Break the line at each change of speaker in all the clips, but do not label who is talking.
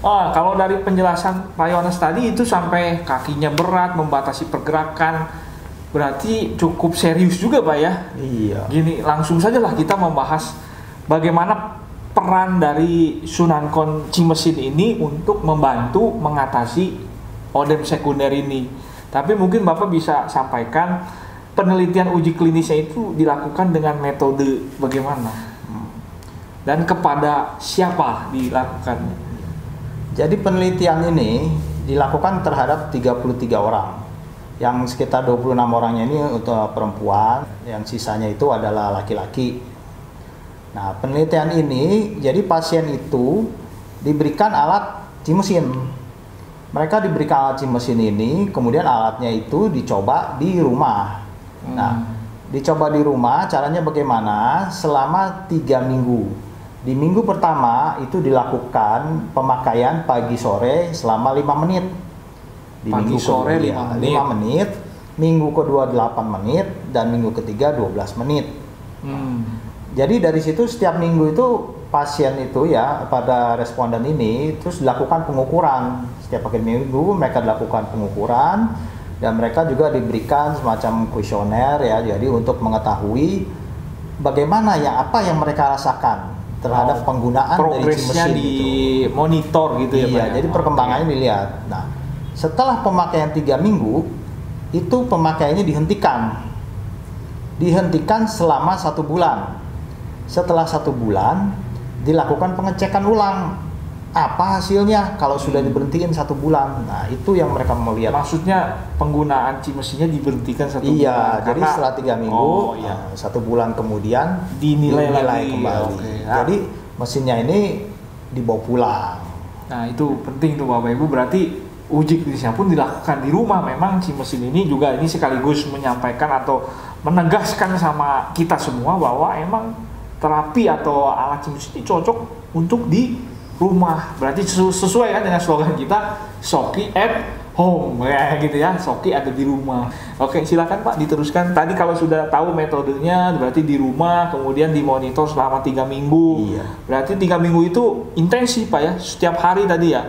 Oh, kalau dari penjelasan Pak Yohanes tadi itu sampai kakinya berat, membatasi pergerakan, berarti cukup serius juga Pak ya.
Iya.
Gini, langsung saja lah kita membahas bagaimana peran dari Sunan Kon Cimesin ini untuk membantu mengatasi odem sekunder ini. Tapi mungkin Bapak bisa sampaikan penelitian uji klinisnya itu dilakukan dengan metode bagaimana? Dan kepada siapa dilakukan?
Jadi penelitian ini dilakukan terhadap 33 orang. Yang sekitar 26 orangnya ini untuk perempuan, yang sisanya itu adalah laki-laki. Nah, penelitian ini, jadi pasien itu diberikan alat cimesin. Mereka diberikan alat cimesin ini, kemudian alatnya itu dicoba di rumah. Nah, dicoba di rumah, caranya bagaimana? Selama 3 minggu. Di minggu pertama itu dilakukan pemakaian pagi sore selama 5 menit. Di
Pagi
minggu
sore
kedua,
5
5 menit, minggu kedua 8 menit, dan minggu ketiga 12 menit. Jadi dari situ setiap minggu itu pasien itu ya, pada responden ini terus dilakukan pengukuran. Setiap akhir minggu mereka dilakukan pengukuran, dan mereka juga diberikan semacam kuesioner ya, jadi untuk mengetahui bagaimana ya, apa yang mereka rasakan terhadap penggunaan dari
progresnya
cimesin
di
itu.
monitor gitu ya Pak.
Iya, jadi perkembangannya dilihat. Nah, setelah pemakaian 3 minggu itu pemakaiannya dihentikan selama 1 bulan. Setelah 1 bulan dilakukan pengecekan ulang, apa hasilnya kalau sudah diberhentiin 1 bulan. Nah, itu yang mereka mau lihat.
Maksudnya penggunaan cimesinnya diberhentikan 1 bulan.
Iya, jadi setelah 3 minggu, 1 bulan kemudian
dinilai lagi
kembali.
Oke.
Jadi mesinnya ini dibawa pulang.
Nah, itu penting tuh Bapak Ibu, berarti uji klinisnya pun dilakukan di rumah. Memang si mesin ini juga ini sekaligus menyampaikan atau menegaskan sama kita semua bahwa emang terapi atau alat cimesin ini cocok untuk di rumah. Berarti sesuai kan dengan slogan kita, Soki at home ya gitu ya, Soki ada di rumah. Oke, silakan Pak diteruskan. Tadi kalau sudah tahu metodenya berarti di rumah, kemudian dimonitor selama 3 minggu.
Iya.
Berarti 3 minggu itu intensif Pak ya, setiap hari tadi ya,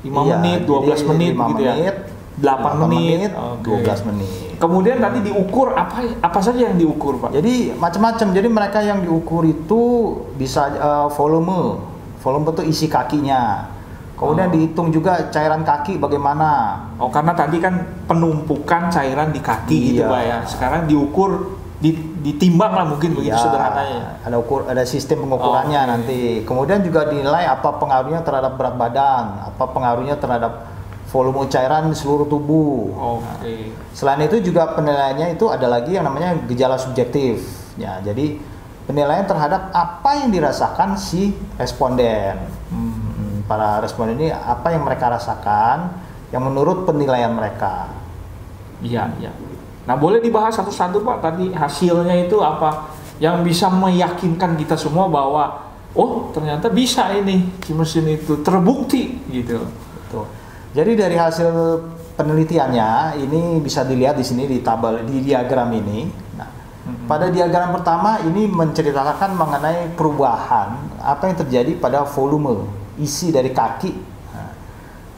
5 menit, 12 menit
5
gitu
menit,
ya, 8 menit,
Oke. 12 menit.
Kemudian tadi diukur apa saja yang diukur Pak?
Jadi macam-macam. Jadi mereka yang diukur itu bisa volume itu isi kakinya. Kemudian dihitung juga cairan kaki bagaimana.
Oh, karena tadi kan penumpukan cairan di kaki gitu Pak ya. Sekarang diukur, ditimbang lah mungkin begitu sederhananya.
Ada sistem pengukurannya nanti. Kemudian juga dinilai apa pengaruhnya terhadap berat badan, apa pengaruhnya terhadap volume cairan di seluruh tubuh. Nah, selain itu juga penilaiannya itu ada lagi yang namanya gejala subjektif. Ya, jadi penilaian terhadap apa yang dirasakan si responden. Para responden ini apa yang mereka rasakan yang menurut penilaian mereka.
Iya, iya. Nah, boleh dibahas satu-satu Pak, tadi hasilnya itu apa yang bisa meyakinkan kita semua bahwa oh ternyata bisa ini cimesin itu terbukti gitu.
Betul. Jadi dari hasil penelitiannya ini bisa dilihat di sini di tabel di diagram ini. Nah, pada diagram pertama ini menceritakan mengenai perubahan apa yang terjadi pada volume isi dari kaki. Nah,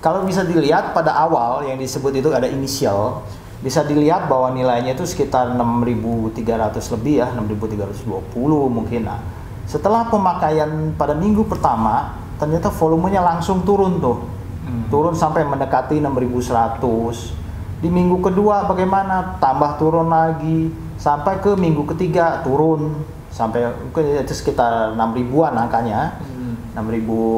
kalau bisa dilihat pada awal yang disebut itu ada inisial, bisa dilihat bahwa nilainya itu sekitar 6.300 lebih ya, 6.320 mungkin. Nah, setelah pemakaian pada minggu pertama, ternyata volumenya langsung turun tuh. Turun sampai mendekati 6.100. Di minggu kedua bagaimana? Tambah turun lagi sampai ke minggu ketiga turun sampai mungkin itu sekitar 6.000-an angkanya. 6.000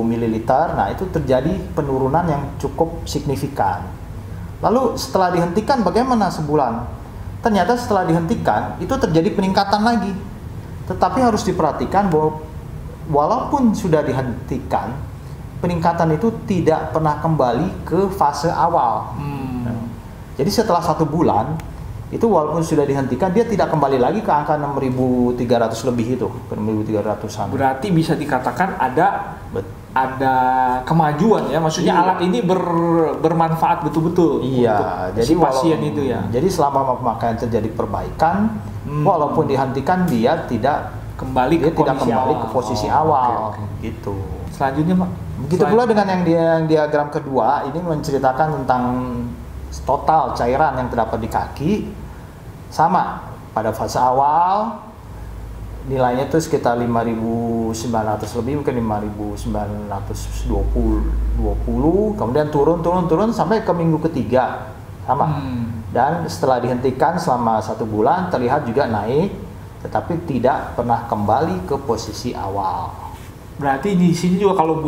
mililiter. Nah, itu terjadi penurunan yang cukup signifikan. Lalu setelah dihentikan bagaimana sebulan? Ternyata setelah dihentikan itu terjadi peningkatan lagi. Tetapi harus diperhatikan bahwa walaupun sudah dihentikan, peningkatan itu tidak pernah kembali ke fase awal. Jadi setelah 1 bulan itu walaupun sudah dihentikan, dia tidak kembali lagi ke angka 6.300 lebih itu, ke 6.300-an.
Berarti bisa dikatakan ada kemajuan ya, maksudnya alat ini bermanfaat betul-betul
untuk
jadi si pasien itu ya.
Jadi selama pemakaian terjadi perbaikan, walaupun dihentikan dia tidak
kembali
dia
ke
tidak
kondisi
kembali
awal.
ke posisi
Oh,
awal,
oke, oke.
gitu.
Selanjutnya Pak.
Begitu pula dengan yang diagram kedua, ini menceritakan tentang total cairan yang terdapat di kaki. Sama, pada fase awal nilainya itu sekitar 5.900 lebih, mungkin 5.920, kemudian turun sampai ke minggu ketiga, sama. Dan setelah dihentikan selama 1 bulan terlihat juga naik, tetapi tidak pernah kembali ke posisi awal.
Berarti di sini juga kalau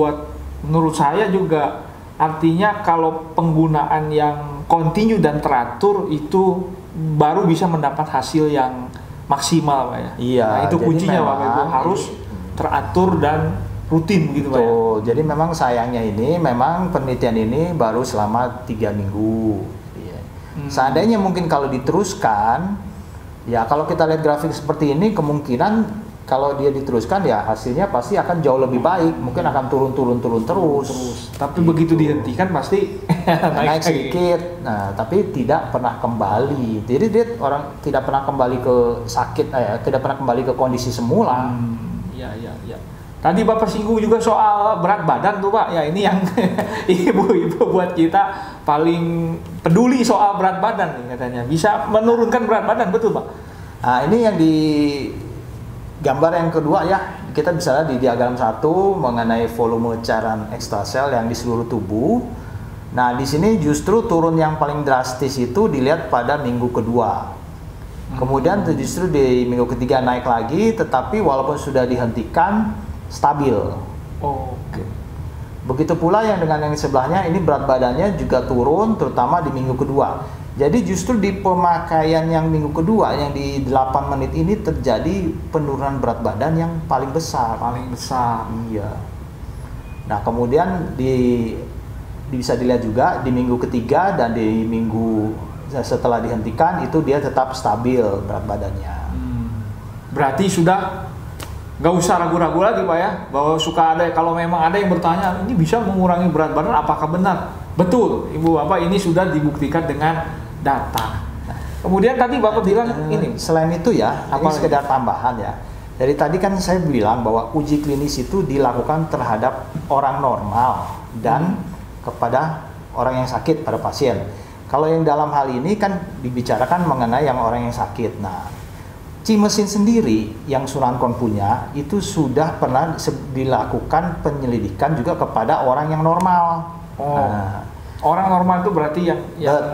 menurut saya juga artinya kalau penggunaan yang kontinu dan teratur itu baru bisa mendapat hasil yang maksimal Pak ya.
Iya.
Nah, itu kuncinya Pak, itu harus teratur dan rutin gitu Pak ya.
Jadi memang sayangnya ini memang penelitian ini baru selama 3 minggu. Iya. Seandainya mungkin kalau diteruskan, ya kalau kita lihat grafik seperti ini kemungkinan kalau dia diteruskan ya hasilnya pasti akan jauh lebih baik, mungkin akan turun terus.
Tapi begitu dihentikan pasti
naik sedikit. Nah, tapi tidak pernah kembali. Jadi dia orang tidak pernah kembali ke sakit, tidak pernah kembali ke kondisi semula.
Iya. Tadi Bapak singgung juga soal berat badan tuh Pak. Ya ini yang ibu-ibu buat kita paling peduli soal berat badan nih katanya. Bisa menurunkan berat badan, betul Pak?
Nah, ini yang di gambar yang kedua ya, kita bisa lihat di diagram 1 mengenai volume cairan ekstrasel yang di seluruh tubuh. Nah, di sini justru turun yang paling drastis itu dilihat pada minggu kedua. Kemudian justru di minggu ketiga naik lagi, tetapi walaupun sudah dihentikan stabil.
Oke.
Begitu pula yang dengan yang sebelahnya, ini berat badannya juga turun, terutama di minggu kedua. Jadi justru di pemakaian yang minggu kedua yang di 8 menit ini terjadi penurunan berat badan yang paling besar. Iya. Nah, kemudian bisa dilihat juga di minggu ketiga dan di minggu setelah dihentikan itu dia tetap stabil berat badannya.
Berarti sudah nggak usah ragu-ragu lagi Pak ya, bahwa kalau memang ada yang bertanya ini bisa mengurangi berat badan, apakah benar? Betul, Ibu Bapak, ini sudah dibuktikan dengan data. Kemudian tadi Bapak bilang ini.
Selain itu ya, ini sekedar tambahan ya. Dari tadi kan saya bilang bahwa uji klinis itu dilakukan terhadap orang normal dan kepada orang yang sakit, pada pasien. Kalau yang dalam hal ini kan dibicarakan mengenai yang orang yang sakit. Nah, Cimesin sendiri yang Surankon punya itu sudah pernah dilakukan penyelidikan juga kepada orang yang normal.
Orang normal itu berarti yang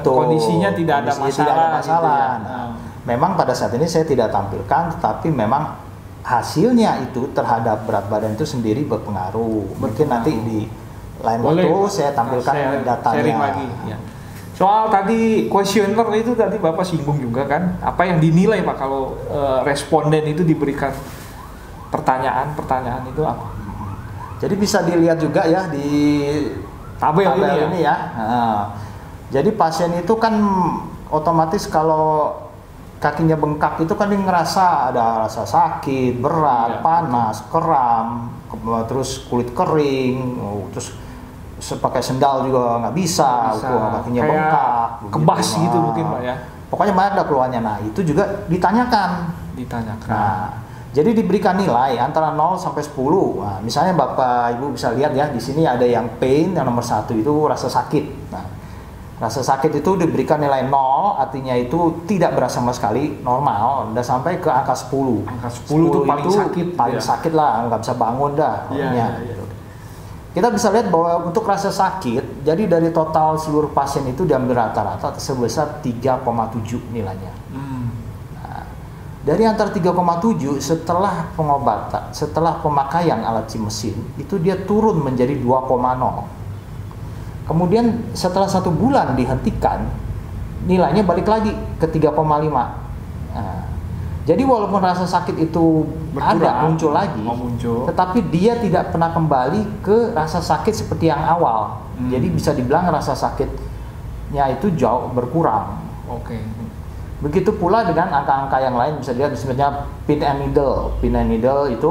kondisinya tidak ada masalah.
Gitu ya. Nah, memang pada saat ini saya tidak tampilkan, tetapi memang hasilnya itu terhadap berat badan itu sendiri berpengaruh. Mungkin nanti di lain waktu saya tampilkan datanya.
Sharing lagi. Ya. Soal tadi kuesioner itu tadi Bapak singgung juga kan, apa yang dinilai Pak kalau responden itu diberikan pertanyaan itu apa?
Jadi bisa dilihat juga ya di tabel ini ya. Nah, jadi pasien itu kan otomatis kalau kakinya bengkak itu kan dia ngerasa ada rasa sakit, berat, panas, kram, terus kulit kering, terus pakai sendal juga nggak bisa. Kakinya bengkak,
kebas gitu mungkin Pak ya.
Pokoknya banyak dah keluhannya. Nah, itu juga ditanyakan. Nah, jadi diberikan nilai antara 0 sampai 10. Nah, misalnya Bapak Ibu bisa lihat ya, di sini ada yang pain, yang nomor 1 itu rasa sakit. Nah, rasa sakit itu diberikan nilai 0, artinya itu tidak berasa sama sekali, normal, udah sampai ke angka 10.
Angka 10 itu paling sakit.
Paling sakit lah, nggak bisa bangun dah.
Iya.
Kita bisa lihat bahwa untuk rasa sakit, jadi dari total seluruh pasien itu diambil rata-rata sebesar 3,7 nilainya. Dari antara 3,7 setelah pengobatan, setelah pemakaian alat Cimesin, itu dia turun menjadi 2,0. Kemudian setelah 1 bulan dihentikan, nilainya balik lagi ke 3,5. Nah, jadi walaupun rasa sakit itu muncul lagi, tetapi dia tidak pernah kembali ke rasa sakit seperti yang awal. Jadi bisa dibilang rasa sakitnya itu jauh berkurang. Begitu pula dengan angka-angka yang lain, bisa dilihat misalnya pin and needle itu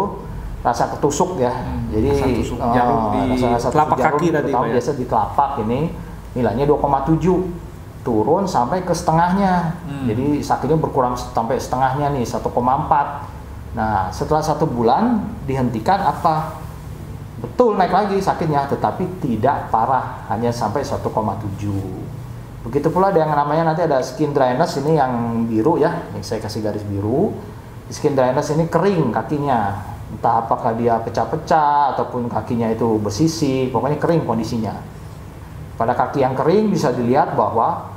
rasa ketusuk ya. Jadi
jarum di telapak kaki tadi Pak ya.
Biasa di telapak ini nilainya 2,7, turun sampai ke setengahnya. Jadi sakitnya berkurang sampai setengahnya nih, 1,4. Nah, setelah 1 bulan dihentikan apa? Betul naik lagi sakitnya, tetapi tidak parah, hanya sampai 1,7. Begitu pula yang namanya nanti ada skin dryness, ini yang biru ya, yang saya kasih garis biru. Skin dryness ini kering kakinya, entah apakah dia pecah-pecah ataupun kakinya itu bersisi, pokoknya kering kondisinya. Pada kaki yang kering bisa dilihat bahwa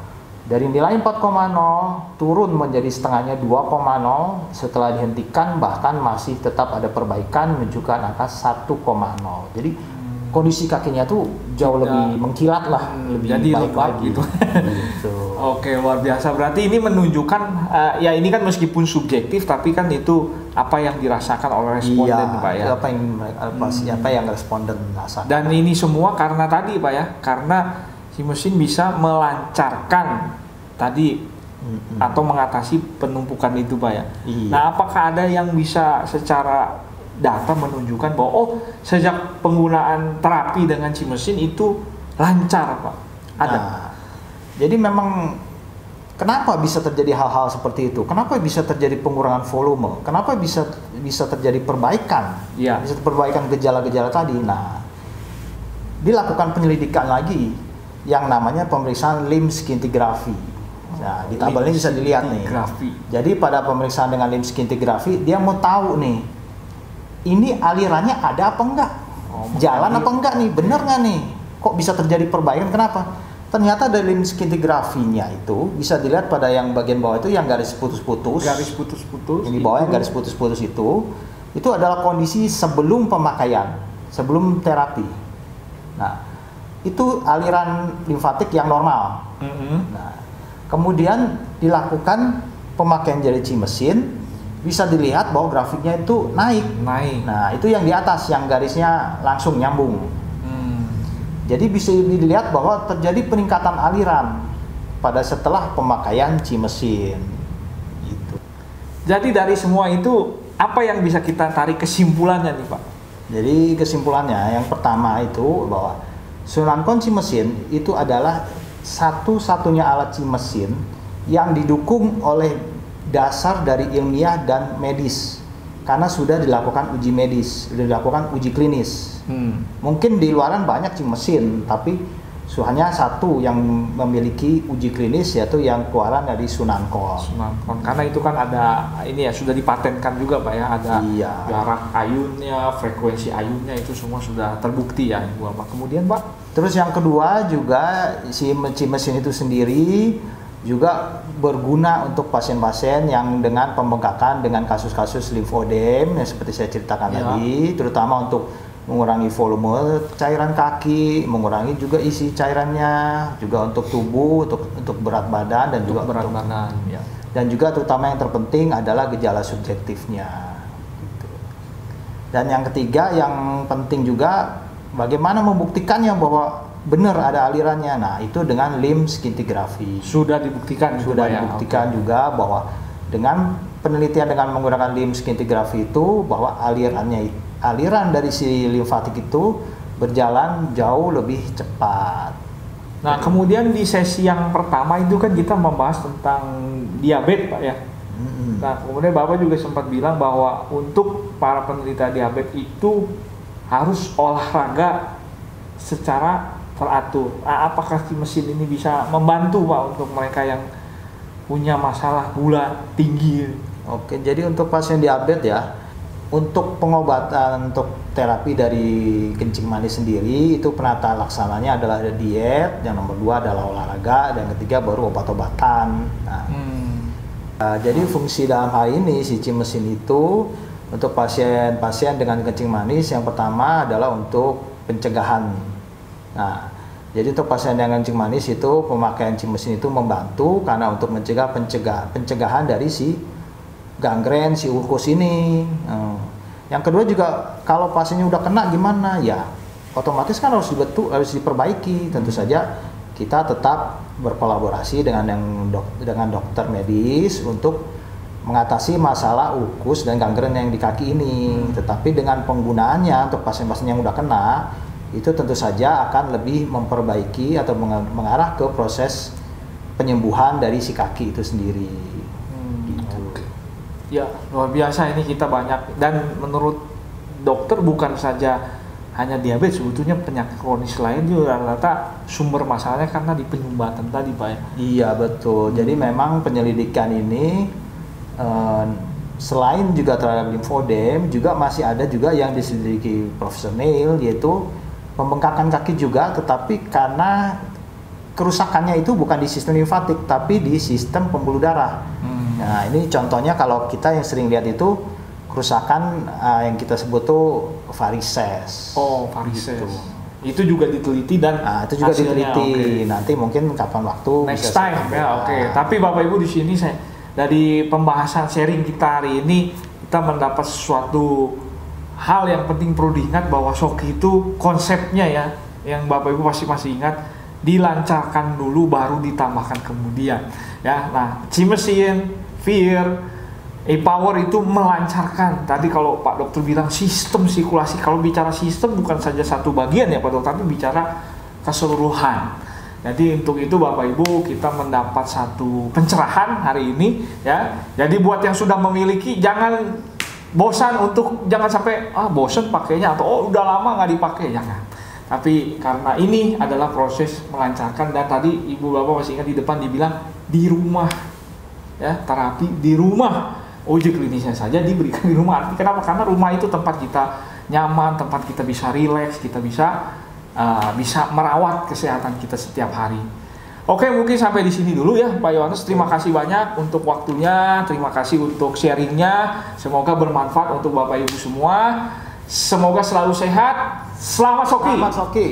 dari nilai 4,0 turun menjadi setengahnya 2,0, setelah dihentikan bahkan masih tetap ada perbaikan menunjukkan angka 1,0. Jadi kondisi kakinya tuh jauh lebih mengkilat lah, lebih
jadi
baik lagi
gitu.
gitu.
Oke, luar biasa. Berarti ini menunjukkan ya ini kan meskipun subjektif tapi kan itu apa yang dirasakan oleh responden,
Iya,
Pak ya.
apa yang responden rasakan.
Dan ini semua karena tadi, Pak ya, karena si mesin bisa melancarkan tadi atau mengatasi penumpukan itu, Pak ya.
Iya.
Nah, apakah ada yang bisa secara data menunjukkan bahwa oh sejak penggunaan terapi dengan si mesin itu lancar, Pak? Ada.
Nah, jadi memang kenapa bisa terjadi hal-hal seperti itu? Kenapa bisa terjadi pengurangan volume? Kenapa bisa terjadi perbaikan?
Iya.
Bisa perbaikan gejala-gejala tadi. Nah, dilakukan penyelidikan lagi yang namanya pemeriksaan limb scintigraphy. Nah, di tabel ini bisa dilihat nih. Jadi pada pemeriksaan dengan limb scintigraphy dia mau tahu nih, ini alirannya ada apa enggak? Jalan apa enggak nih? Bener nggak nih? Kok bisa terjadi perbaikan? Kenapa? Ternyata dari limb scintigraphy-nya itu bisa dilihat pada yang bagian bawah itu yang garis putus-putus. Yang di bawah yang garis putus-putus itu adalah kondisi sebelum pemakaian, sebelum terapi. Nah, itu aliran limfatik yang normal. Nah, kemudian dilakukan pemakaian jari mesin, bisa dilihat bahwa grafiknya itu naik. Nah, itu yang di atas, yang garisnya langsung nyambung. Jadi bisa dilihat bahwa terjadi peningkatan aliran pada setelah pemakaian mesin. Gitu.
Jadi dari semua itu apa yang bisa kita tarik kesimpulannya nih, Pak?
Jadi kesimpulannya yang pertama itu bahwa Sunancon mesin itu adalah satu-satunya alat mesin yang didukung oleh dasar dari ilmiah dan medis, karena sudah dilakukan uji medis, sudah dilakukan uji klinis. Mungkin di luaran banyak mesin, tapi hanya satu yang memiliki uji klinis, yaitu yang keluaran dari Sunancon.
Karena itu kan ada ini ya, sudah dipatenkan juga, Pak ya, ada jarak ayunnya, frekuensi ayunnya, itu semua sudah terbukti ya, Bu. Kemudian, Pak,
terus yang kedua juga si mesin itu sendiri juga berguna untuk pasien-pasien yang dengan pembengkakan dengan kasus-kasus limfodem yang seperti saya ceritakan tadi, terutama untuk mengurangi volume cairan kaki, mengurangi juga isi cairannya, juga untuk tubuh, untuk berat badan dan juga
berat badan. Ya.
Dan juga terutama yang terpenting adalah gejala subjektifnya. Gitu. Dan yang ketiga yang penting juga bagaimana membuktikannya bahwa benar ada alirannya. Nah, itu dengan limb scintigraphy.
Sudah dibuktikan
juga bahwa dengan penelitian dengan menggunakan limb scintigraphy itu bahwa aliran dari si limfatik itu berjalan jauh lebih cepat.
Nah, kemudian di sesi yang pertama itu kan kita membahas tentang diabetes, Pak ya. Nah, kemudian Bapak juga sempat bilang bahwa untuk para penderita diabetes itu harus olahraga secara teratur. Apakah si mesin ini bisa membantu, Pak, untuk mereka yang punya masalah gula tinggi?
Oke, jadi untuk pasien diabetes ya, untuk pengobatan, untuk terapi dari kencing manis sendiri itu penata laksananya adalah ada diet, yang nomor 2 adalah olahraga, dan ketiga baru obat-obatan. Jadi fungsi dalam hal ini si mesin itu untuk pasien-pasien dengan kencing manis yang pertama adalah untuk pencegahan. Nah, jadi untuk pasien dengan kencing manis itu pemakaian mesin itu membantu karena untuk mencegah pencegahan dari si gangren, si ulkus ini. Yang kedua juga kalau pasiennya udah kena gimana ya, otomatis kan harus diperbaiki. Tentu saja kita tetap berkolaborasi dengan dokter medis untuk mengatasi masalah ulkus dan gangren yang di kaki ini. Tetapi dengan penggunaannya untuk pasien-pasien yang udah kena itu tentu saja akan lebih memperbaiki atau mengarah ke proses penyembuhan dari si kaki itu sendiri. Gitu.
Ya, luar biasa ini kita banyak, dan menurut dokter bukan saja hanya diabetes, sebetulnya penyakit kronis lain juga rata-rata sumber masalahnya karena di penyumbatan tadi Pak ya.
Iya betul. Jadi memang penyelidikan ini selain juga terhadap limfodem, juga masih ada juga yang diselidiki Profesor Neil, yaitu pembengkakan kaki juga, tetapi karena kerusakannya itu bukan di sistem limfatik tapi di sistem pembuluh darah. Nah ini contohnya kalau kita yang sering lihat itu kerusakan yang kita sebut tuh varises.
Oh, varises.
Gitu.
Itu juga diteliti dan
itu juga
hasilnya,
diteliti.
Okay.
Nanti mungkin kapan waktu
next time ya, oke. Tapi Bapak Ibu di sini saya dari pembahasan sharing kita hari ini kita mendapat sesuatu hal yang penting perlu diingat, bahwa Shoki itu konsepnya ya, yang Bapak Ibu pasti masih ingat, dilancarkan dulu baru ditambahkan kemudian ya. Nah, Cimesin, Fear, E-Power itu melancarkan. Tadi kalau Pak Dokter bilang sistem sirkulasi, kalau bicara sistem bukan saja satu bagian ya Pak Dokter, tapi bicara keseluruhan. Jadi untuk itu Bapak Ibu kita mendapat satu pencerahan hari ini ya. Jadi buat yang sudah memiliki jangan bosan untuk, jangan sampai bosan pakainya atau udah lama nggak dipakai, jangan. Tapi karena ini adalah proses melancarkan, dan tadi Ibu Bapak masih ingat di depan dibilang di rumah ya, terapi di rumah, uji klinisnya saja diberikan di rumah. Artinya kenapa? Karena rumah itu tempat kita nyaman, tempat kita bisa rileks, kita bisa merawat kesehatan kita setiap hari. Oke, mungkin sampai di sini dulu ya Pak Yohanes. Terima kasih banyak untuk waktunya, terima kasih untuk sharingnya. Semoga bermanfaat untuk Bapak Ibu semua. Semoga selalu sehat. Selamat Shoki.
Selamat Shoki.